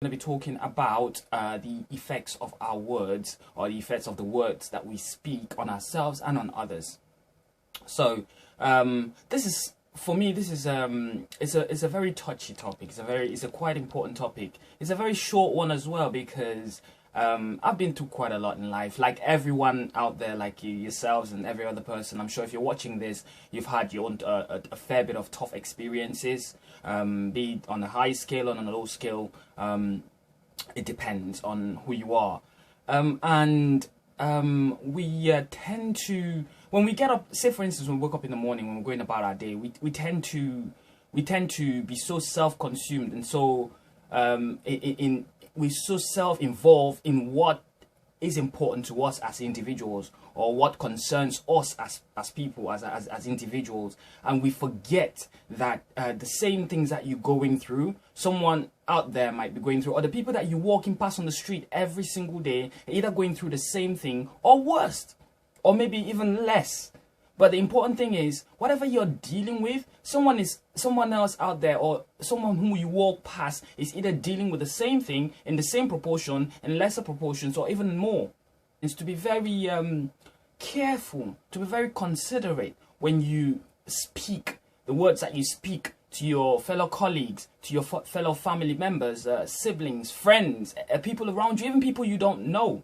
Going to be talking about the effects of our words, or the effects of the words that we speak on ourselves and on others. So this is, for me, this is it's a very touchy topic. It's a quite important topic. It's a very short one as well, because I've been through quite a lot in life, like everyone out there, like yourselves and every other person. I'm sure if you're watching this, you've had your own a fair bit of tough experiences, be it on a high scale or on a low scale. It depends on who you are, and we tend to, when we get up, say for instance, when we wake up in the morning, when we're going about our day, we tend to be so self-consumed and so we're so self-involved in what is important to us as individuals, or what concerns us as people, as individuals, and we forget that the same things that you're going through, someone out there might be going through, or the people that you're walking past on the street every single day are either going through the same thing or worse, or maybe even less. But the important thing is, whatever you're dealing with, someone else out there, or someone who you walk past, is either dealing with the same thing in the same proportion, in lesser proportions, or even more. It's to be very careful, to be very considerate when you speak, the words that you speak to your fellow colleagues, to your fellow family members, siblings, friends, people around you, even people you don't know.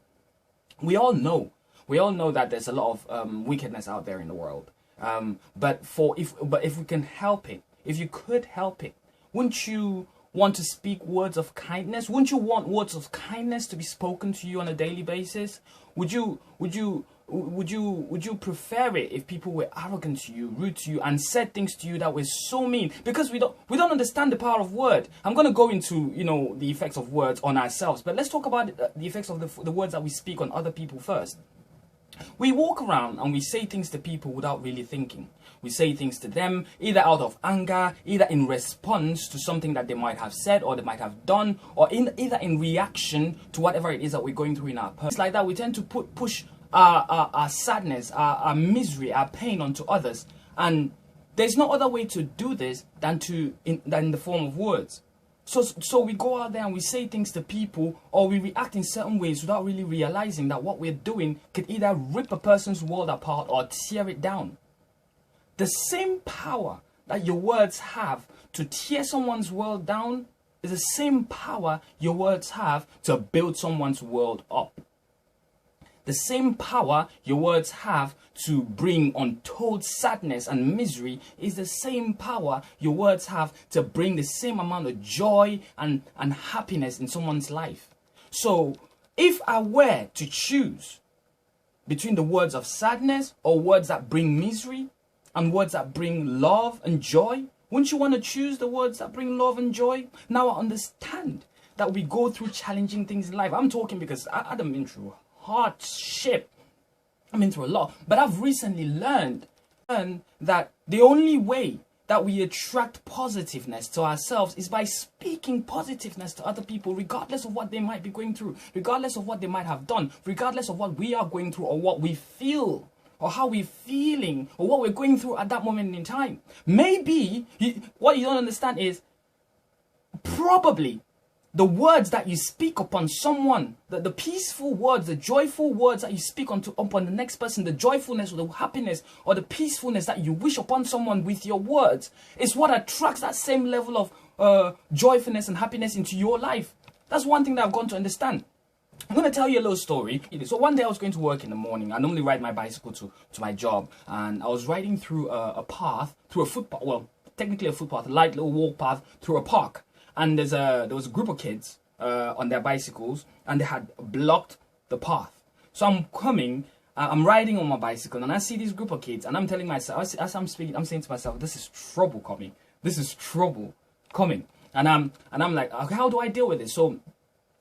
We all know that there's a lot of wickedness out there in the world. But if we can help it, if you could help it, wouldn't you want to speak words of kindness? Wouldn't you want words of kindness to be spoken to you on a daily basis? Would you prefer it if people were arrogant to you, rude to you, and said things to you that were so mean? Because we don't understand the power of word. I'm going to go into the effects of words on ourselves, but let's talk about the effects of the words that we speak on other people first. We walk around and we say things to people without really thinking. We say things to them either out of anger, either in response to something that they might have said or they might have done, or either in reaction to whatever it is that we're going through in our person. It's like that we tend to push our sadness, our misery, our pain onto others. And there's no other way to do this than in the form of words. So we go out there and we say things to people, or we react in certain ways without really realizing that what we're doing could either rip a person's world apart or tear it down. The same power that your words have to tear someone's world down is the same power your words have to build someone's world up. The same power your words have to bring untold sadness and misery is the same power your words have to bring the same amount of joy and happiness in someone's life. So if I were to choose between the words of sadness or words that bring misery and words that bring love and joy, wouldn't you want to choose the words that bring love and joy? Now I understand that we go through challenging things in life. I'm talking because I've been through hardship. I've been through a lot, but I've recently learned that the only way that we attract positiveness to ourselves is by speaking positiveness to other people, regardless of what they might be going through, regardless of what they might have done, regardless of what we are going through, or what we feel, or how we're feeling, or what we're going through at that moment in time. Maybe what you don't understand is probably the words that you speak upon someone, the peaceful words, the joyful words that you speak upon the next person, the joyfulness or the happiness or the peacefulness that you wish upon someone with your words, is what attracts that same level of joyfulness and happiness into your life. That's one thing that I've gone to understand. I'm going to tell you a little story. So one day I was going to work in the morning. I normally ride my bicycle to my job, and I was riding through a path, through a footpath, well, technically a footpath, a light little walk path through a park. And there was a group of kids on their bicycles, and they had blocked the path. So I'm riding on my bicycle, and I see this group of kids, and I'm telling myself, as I'm speaking, I'm saying to myself, this is trouble coming. This is trouble coming. And I'm like, okay, how do I deal with this? So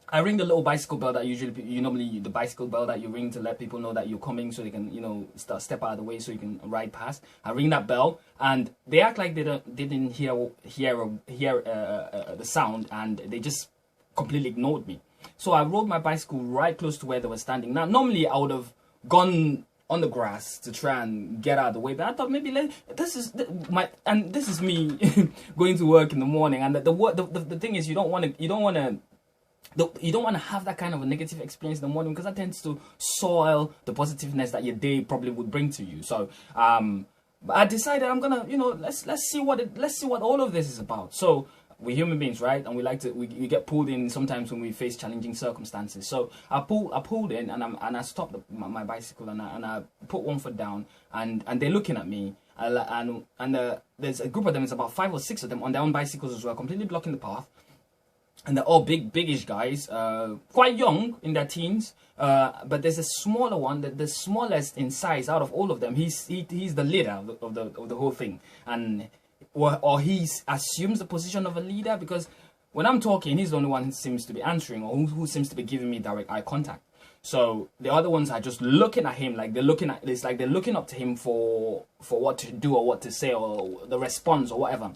I ring the little bicycle bell that the bicycle bell that you ring to let people know that you're coming, so they can, step out of the way so you can ride past. I ring that bell, and they act like they didn't hear the sound, and they just completely ignored me. So I rode my bicycle right close to where they were standing. Now, normally I would have gone on the grass to try and get out of the way, but I thought maybe this is me going to work in the morning, and the thing is, you don't want to You don't want to have that kind of a negative experience in the morning, because that tends to soil the positiveness that your day probably would bring to you. So but I decided I'm gonna, let's see what all of this is about. So we're human beings, right? And we get pulled in sometimes when we face challenging circumstances. So I pulled in, and I stopped my bicycle, and I put one foot down, and they're looking at me, and there's a group of them. It's about 5 or 6 of them on their own bicycles as well, completely blocking the path. And they're all biggish guys, quite young, in their teens. But there's a smaller one, the smallest in size out of all of them. He's the leader of the whole thing, and or he assumes the position of a leader, because when I'm talking, he's the only one who seems to be answering, or who seems to be giving me direct eye contact. So the other ones are just looking at him, like they're looking up to him for what to do or what to say, or the response or whatever.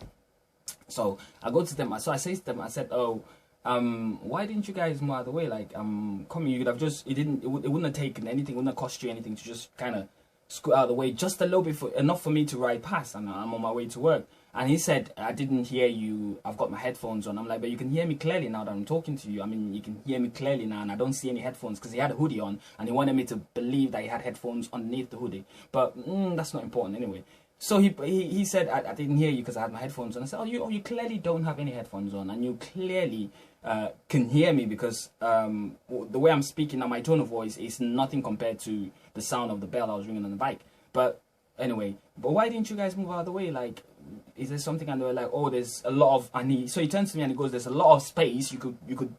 So I go to them. So I say to them, I said, "Oh, why didn't you guys move out of the way? Like, come, you could have just, it wouldn't have taken anything, it wouldn't have cost you anything to just kind of scoot out of the way just a little bit, enough for me to ride past, and I'm on my way to work." And he said, "I didn't hear you. I've got my headphones on." I'm like, "But you can hear me clearly now that I'm talking to you. I mean, you can hear me clearly now, and I don't see any headphones," because he had a hoodie on, and he wanted me to believe that he had headphones underneath the hoodie. But that's not important anyway. So he said, I didn't hear you because I had my headphones on. I said, oh, you clearly don't have any headphones on, and you clearly can hear me, because the way I'm speaking now, my tone of voice is nothing compared to the sound of the bell I was ringing on the bike. But anyway, but why didn't you guys move out of the way? Like, is there something? And they were like, oh, there's a lot of, so he turns to me and he goes, there's a lot of space. You could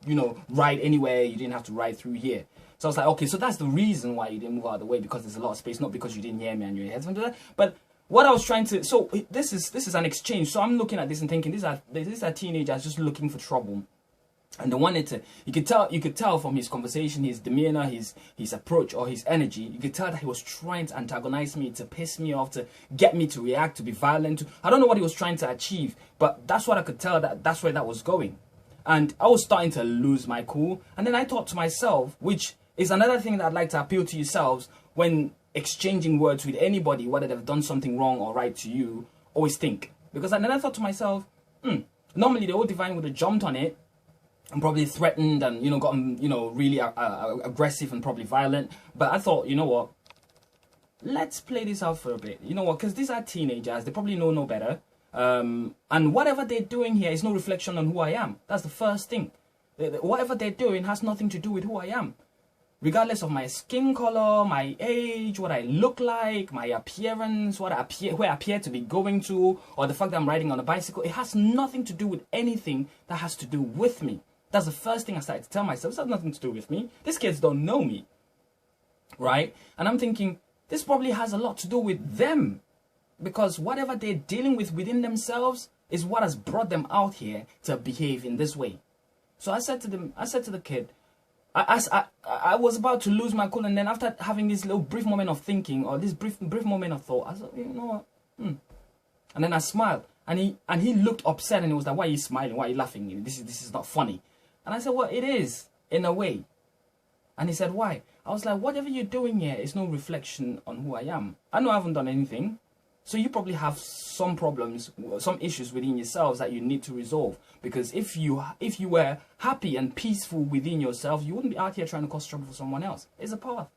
ride anywhere. You didn't have to ride through here. So I was like, okay, so that's the reason why you didn't move out of the way, because there's a lot of space, not because you didn't hear me and your headphones. But what I was trying to, so this is an exchange. So I'm looking at this and thinking, these are teenagers just looking for trouble. And they wanted to, you could tell from his conversation, his demeanor, his approach, or his energy, you could tell that he was trying to antagonize me, to piss me off, to get me to react, to be violent. I don't know what he was trying to achieve, but that's what I could tell, that's where that was going. And I was starting to lose my cool. And then I thought to myself, which is another thing that I'd like to appeal to yourselves when exchanging words with anybody, whether they've done something wrong or right to you, always think. Because then I thought to myself, normally the old divine would have jumped on it and probably threatened and, gotten, really aggressive and probably violent. But I thought, you know what, let's play this out for a bit. You know what, because these are teenagers, they probably know no better. And whatever they're doing here is no reflection on who I am. That's the first thing. Whatever they're doing has nothing to do with who I am. Regardless of my skin color, my age, what I look like, my appearance, where I appear to be going to, or the fact that I'm riding on a bicycle, it has nothing to do with anything that has to do with me. That's the first thing I started to tell myself. This has nothing to do with me. These kids don't know me, right? And I'm thinking, this probably has a lot to do with them, because whatever they're dealing with within themselves is what has brought them out here to behave in this way. So I said to the kid, I was about to lose my cool, and then after having this little brief moment of thinking, or this brief moment of thought, I said, you know what? And then I smiled, and he looked upset, and he was like, "Why are you smiling? Why are you laughing? This is not funny." And I said, "Well, it is in a way." And he said, "Why?" I was like, "Whatever you're doing here is no reflection on who I am. I know I haven't done anything. So you probably have some problems, some issues within yourselves that you need to resolve. Because if you were happy and peaceful within yourself, you wouldn't be out here trying to cause trouble for someone else. It's a path.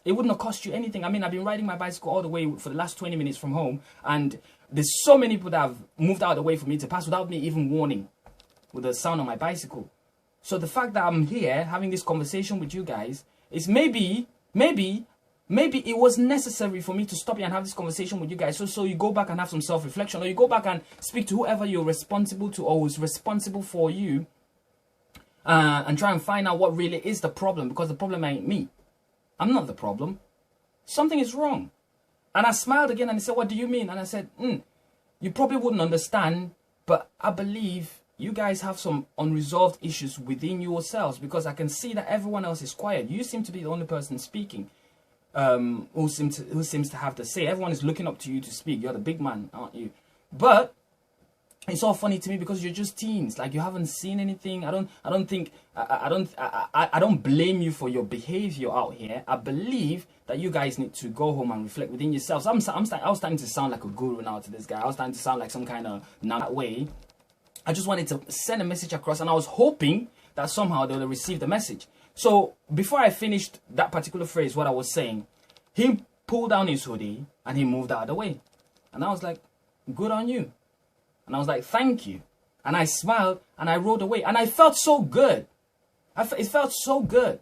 It wouldn't have cost you anything. I mean, I've been riding my bicycle all the way for the last 20 minutes from home, and there's so many people that have moved out of the way for me to pass without me even warning, with the sound of my bicycle. So the fact that I'm here having this conversation with you guys is maybe it was necessary for me to stop here and have this conversation with you guys. So you go back and have some self-reflection, or you go back and speak to whoever you're responsible to, or who's responsible for you, and try and find out what really is the problem, because the problem ain't me. I'm not the problem. Something is wrong. And I smiled again, and he said, "What do you mean?" And I said, you probably wouldn't understand, but I believe you guys have some unresolved issues within yourselves, because I can see that everyone else is quiet. You seem to be the only person speaking. Who seems to have to say. Everyone is looking up to you to speak. You're the big man, aren't you? But it's all funny to me because you're just teens. Like, you haven't seen anything. I don't blame you for your behavior out here. I believe that you guys need to go home and reflect within yourselves. I was starting to sound like a guru now to this guy. I was starting to sound like some kind of that way. I just wanted to send a message across, and I was hoping that somehow they'll receive the message. So before I finished that particular phrase, what I was saying, he pulled down his hoodie and he moved out of the way. And I was like, good on you. And I was like, thank you. And I smiled and I rode away. And I felt so good. It felt so good.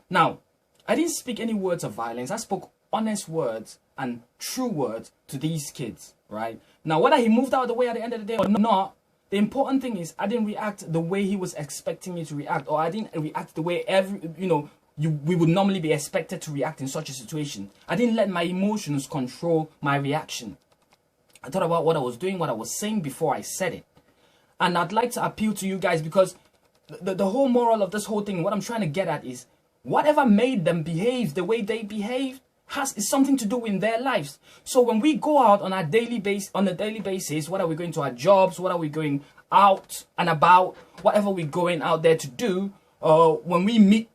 Now, I didn't speak any words of violence. I spoke honest words and true words to these kids, right? Now, whether he moved out of the way at the end of the day or not, the important thing is I didn't react the way he was expecting me to react, or I didn't react the way we would normally be expected to react in such a situation. I didn't let my emotions control my reaction. I thought about what I was doing, what I was saying before I said it. And I'd like to appeal to you guys, because the whole moral of this whole thing, what I'm trying to get at is, whatever made them behave the way they behaved is something to do in their lives. So when we go out on a daily basis, what are we going to our jobs? What are we going out and about? Whatever we're going out there to do, when we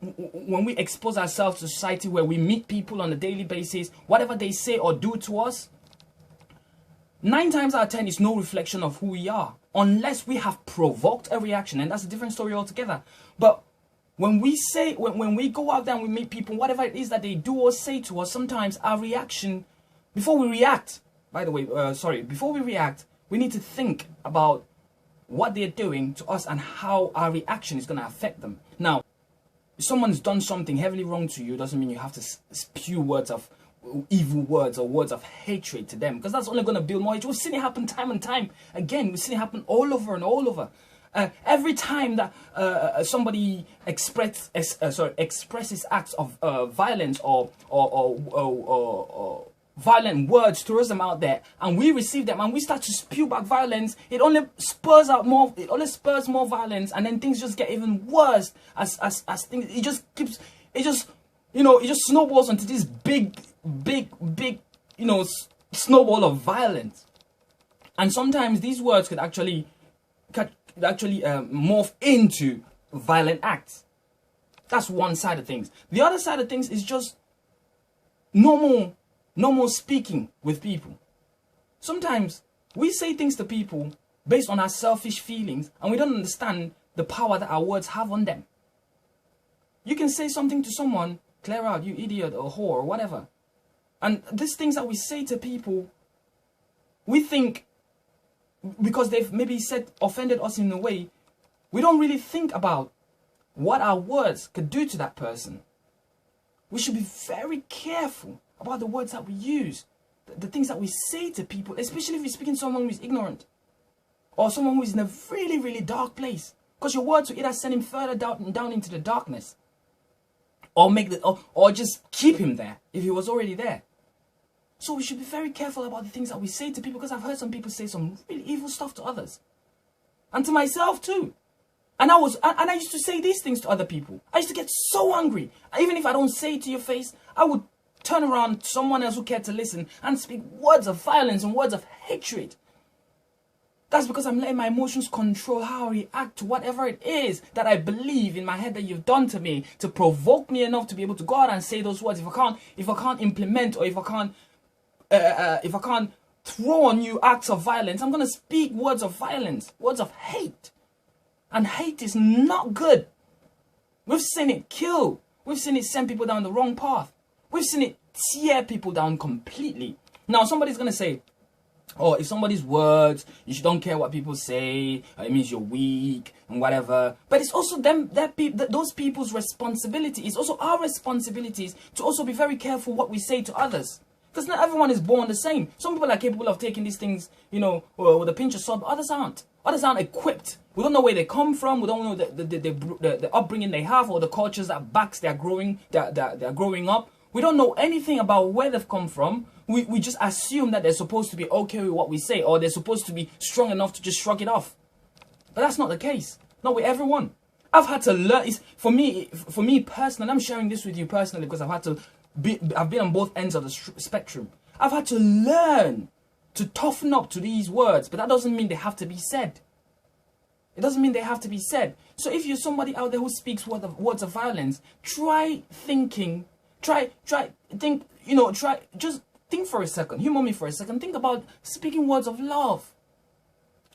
expose ourselves to society, where we meet people on a daily basis, whatever they say or do to us, 9 times out of 10 is no reflection of who we are, unless we have provoked a reaction, and that's a different story altogether. But when we go out there and we meet people, whatever it is that they do or say to us, sometimes our reaction, before we react, before we react, we need to think about what they're doing to us and how our reaction is going to affect them. Now, if someone's done something heavily wrong to you, doesn't mean you have to spew words of evil words or words of hatred to them, because that's only going to build more hatred. We've seen it happen time and time again. We've seen it happen all over and all over. Every time that somebody expresses acts of violence or violent words throws them out there, and we receive them and we start to spew back violence, it only spurs more violence, and then things just get even worse as things, it just snowballs into this big snowball of violence. And sometimes these words could actually morph into violent acts. That's one side of things. The other side of things is just normal speaking with people. Sometimes we say things to people based on our selfish feelings, and we don't understand the power that our words have on them. You can say something to someone, clear out, you idiot, or whore, or whatever. And these things that we say to people, we think, because they've maybe offended us in a way, we don't really think about what our words could do to that person. We should be very careful about the words that we use, the things that we say to people, especially if you're speaking to someone who is ignorant, or someone who is in a really, really dark place. Because your words will either send him further down into the darkness, or just keep him there if he was already there. So we should be very careful about the things that we say to people, because I've heard some people say some really evil stuff to others. And to myself too. And I used to say these things to other people. I used to get so angry. Even if I don't say it to your face, I would turn around to someone else who cared to listen and speak words of violence and words of hatred. That's because I'm letting my emotions control how I react to whatever it is that I believe in my head that you've done to me, to provoke me enough to be able to go out and say those words. If I can't implement, or if I can't throw on you acts of violence, I'm going to speak words of violence, words of hate. And hate is not good. We've seen it kill. We've seen it send people down the wrong path. We've seen it tear people down completely. Now, somebody's going to say, oh, if somebody's words, you don't care what people say, it means you're weak and whatever. But it's also those people's responsibility. It's also our responsibilities to also be very careful what we say to others. Because not everyone is born the same. Some people are capable of taking these things, with a pinch of salt, but others aren't. Others aren't equipped. We don't know where they come from. We don't know the upbringing they have, or the cultures that backs they're growing up. We don't know anything about where they've come from. We just assume that they're supposed to be okay with what we say, or they're supposed to be strong enough to just shrug it off. But that's not the case. Not with everyone. I've had to learn. For me personally, I'm sharing this with you personally because I've been on both ends of the spectrum. I've had to learn to toughen up to these words, but that doesn't mean they have to be said. It doesn't mean they have to be said. So if you're somebody out there who speaks words of violence, just think for a second. Humor me for a second. Think about speaking words of love.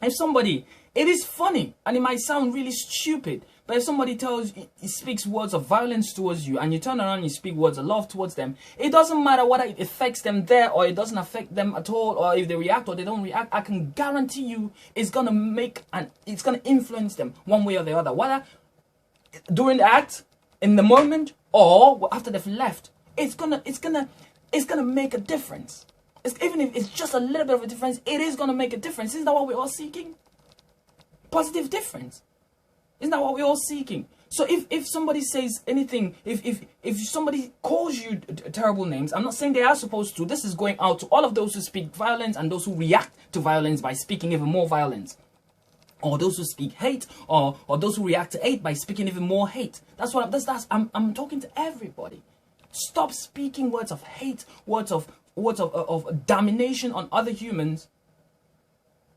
If somebody, it is funny and it might sound really stupid, But if somebody tells you, he speaks words of violence towards you, and you turn around and you speak words of love towards them, it doesn't matter whether it affects them there or it doesn't affect them at all, or if they react or they don't react. I can guarantee you it's gonna it's gonna influence them one way or the other, whether during the act, in the moment, or after they've left. It's gonna make a difference. Even if it's just a little bit of a difference, it is gonna make a difference. Isn't that what we're all seeking? Positive difference. Isn't that what we're all seeking? So if somebody says anything, if somebody calls you terrible names, I'm not saying they are supposed to. This is going out to all of those who speak violence and those who react to violence by speaking even more violence. Or those who speak hate, or those who react to hate by speaking even more hate. I'm talking to everybody. Stop speaking words of hate, words of domination on other humans.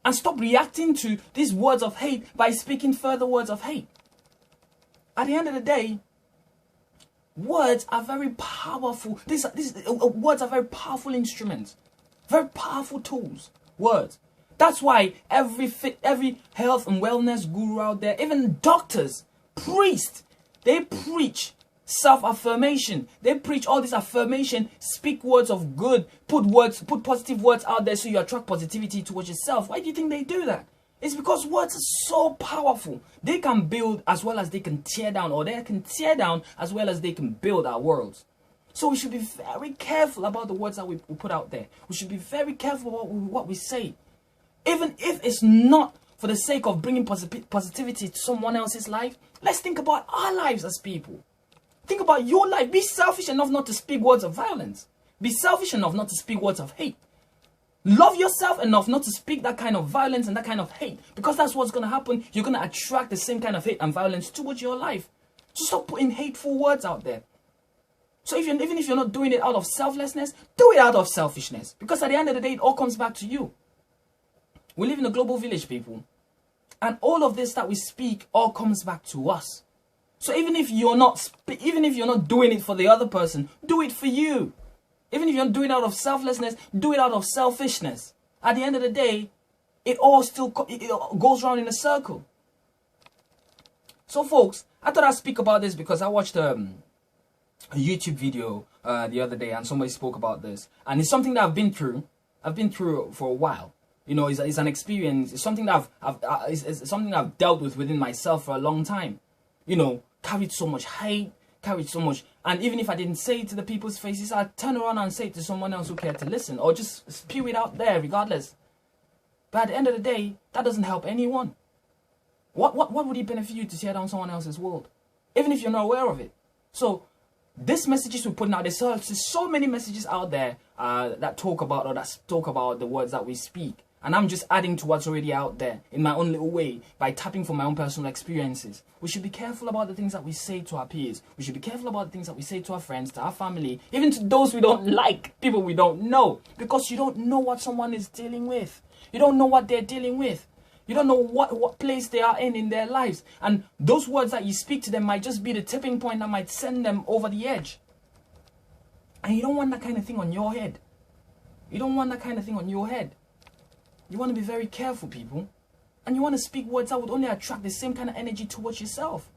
And stop reacting to these words of hate by speaking further words of hate. At the end of the day, words are very powerful. Words are very powerful instruments. Very powerful tools. Words. That's why every health and wellness guru out there, even doctors, priests, they preach self-affirmation. They preach all this affirmation, speak words of good, put positive words out there so you attract positivity towards yourself. Why do you think they do that? It's because words are so powerful. They can build as well as they can tear down, or they can tear down as well as they can build our worlds. So we should be very careful about the words that we put out there. We should be very careful about what we say. Even if it's not for the sake of bringing positivity to someone else's life, let's think about our lives as people. Think about your life. Be selfish enough not to speak words of violence. Be selfish enough not to speak words of hate. Love yourself enough not to speak that kind of violence and that kind of hate. Because that's what's going to happen. You're going to attract the same kind of hate and violence towards your life. So stop putting hateful words out there. So even if you're not doing it out of selflessness, do it out of selfishness. Because at the end of the day, it all comes back to you. We live in a global village, people. And all of this that we speak all comes back to us. So even if you're not doing it for the other person, do it for you. Even if you're not doing it out of selflessness, do it out of selfishness. At the end of the day, it all goes around in a circle. So folks, I thought I'd speak about this because I watched a YouTube video the other day and somebody spoke about this. And it's something that I've been through. I've been through for a while. You know, it's an experience. It's something that it's something I've dealt with within myself for a long time. You know, carried so much hate, carried so much, and even if I didn't say it to the people's faces, I'd turn around and say it to someone else who cared to listen, or just spew it out there regardless. But at the end of the day, that doesn't help anyone. What would it benefit you to tear down someone else's world, even if you're not aware of it? So these messages we're putting out, there's so many messages out there that talk about the words that we speak. And I'm just adding to what's already out there in my own little way by tapping from my own personal experiences. We should be careful about the things that we say to our peers. We should be careful about the things that we say to our friends, to our family, even to those we don't like, people we don't know. Because you don't know what someone is dealing with. You don't know what they're dealing with. You don't know what place they are in their lives. And those words that you speak to them might just be the tipping point that might send them over the edge. And you don't want that kind of thing on your head. You don't want that kind of thing on your head. You want to be very careful, people. And you want to speak words that would only attract the same kind of energy towards yourself.